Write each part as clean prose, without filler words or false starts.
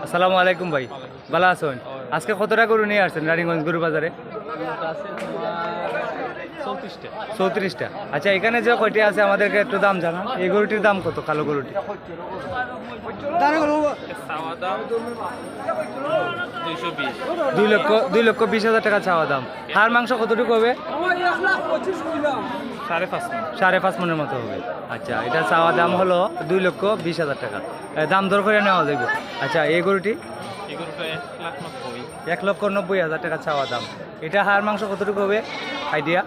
আসসালামু আলাইকুম ভাই, ভালো আছেন? আজকে কতটা গরু নিয়ে আসছেন রানীগঞ্জ গরু বাজারে? 34টা। আচ্ছা, এখানে যে কয়টি আছে আমাদেরকে একটু দাম জানান। এই গরুটির দাম কত, কালো গরুটি? 2,20,000 টাকা চাওয়া দাম। হাড় মাংস কতটুকু হবে? 5.5 মনের মতো হবে। আচ্ছা, এটা চাওয়া দাম হলো 2,20,000 টাকা। দাম দর করে নেওয়া যাবে। আচ্ছা, এই গরুটি 1,90,000 টাকা চাওয়া দাম। এটা হাড় মাংস কতটুকু হবে আইডিয়া?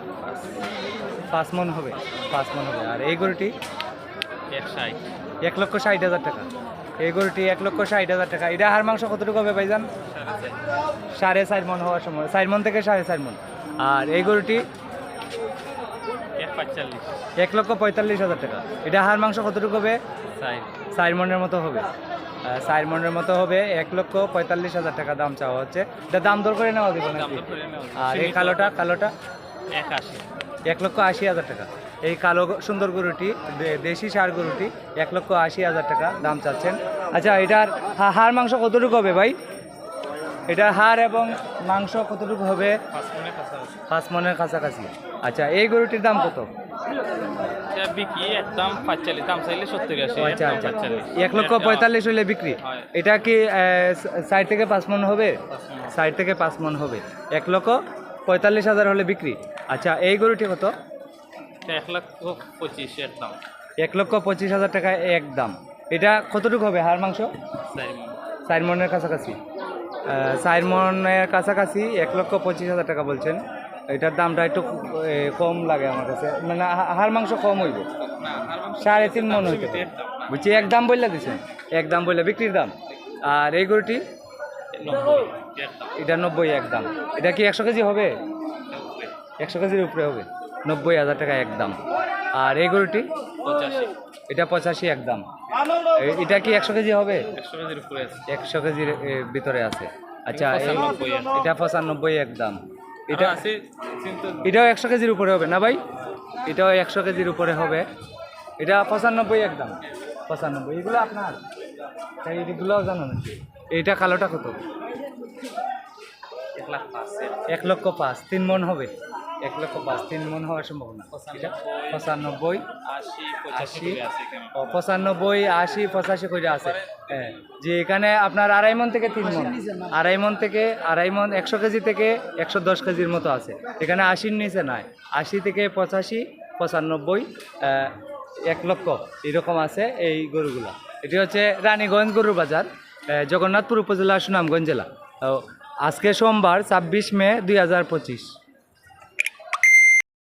5 মন হবে। 5 মন হবে। আর এই গরুটি 1,60,000 টাকা। এই গরুটি 1,60,000 টাকা। এটা হাড় মাংস কতটুকু হবে ভাইজান? 4.5 মন হওয়ার সময়, 4 মন থেকে 4.5 মন। আর এই গরুটি 1,45,000 টাকা। এটা হাড় মাংস কতটুকু হবে? 4 মনের মতো হবে। 4 মনের মতো হবে। 1,45,000 টাকা দাম চাওয়া হচ্ছে। এটা দাম দর করে নেওয়া যাবে নাকি? আর এই কালোটা 1,80,000 টাকা। এই কালো সুন্দর গরুটি, দেশি ষাঁড় গরুটি 1,80,000 টাকা দাম চাচ্ছেন। আচ্ছা, এটার হাড় মাংস কতটুকু হবে ভাই? এটার হাড় এবং মাংস কতটুকু হবে? 5 মনের কাছাকাছি। আচ্ছা, এই গরুটির দাম কত? আচ্ছা আচ্ছা, 1,45,000 হলে বিক্রি। এটা কি 4 থেকে 5 মন হবে? 4 থেকে 5 মন হবে। 1,45,000 হলে বিক্রি। আচ্ছা, এই গরুটি কত? 1,25,000 টাকা এক দাম। এটা কতটুকু হবে হাড় মাংস? 4 মনের কাছাকাছি। 4 মনের কাছাকাছি 1,25,000 টাকা বলছেন। এটার দামটা একটু কম লাগে আমার কাছে, মানে হাড় মাংস কম হইব। 3.5 মন হইতে বুঝছি। এক দাম বললে দিচ্ছেন, এক দাম বললে বিক্রির দাম। আর এই গরুটি এটা 90 এক দাম। এটা কি 100 কেজি হবে? 100 কেজির উপরে হবে। 90,000 টাকা এক দাম। আর এই গরুটি এটা 85 এক দাম। এটা কি 100 কেজি হবে? 100 কেজির ভিতরে আছে। আচ্ছা, এটা 95 এক দাম। এটাও 100 কেজির উপরে হবে না ভাই? এটাও 100 কেজির উপরে হবে। এটা 95 এক দাম। 95। এগুলো আপনার, এইগুলোও জানো নাকি? এইটা কালোটা কত? 1,05,000। 3 মন হবে। 1,05,000 3 মন হওয়ার সম্ভাবনা। 95, 80, 95, 80, 85 করে আছে। হ্যাঁ, যে এখানে আপনার 2.5 মন থেকে 3 মন, 2.5 মন থেকে 2.5 মন, 100 কেজি থেকে 110 কেজির মতো আছে। এখানে 80-র নিচে নাই। 80 থেকে 85, 95, 1 লক্ষ এরকম আছে এই গরুগুলা। এটি হচ্ছে রানীগঞ্জ গরুর বাজার, জগন্নাথপুর উপজেলা, সুনামগঞ্জ জেলা। আজকে সোমবার 26 মে 2025।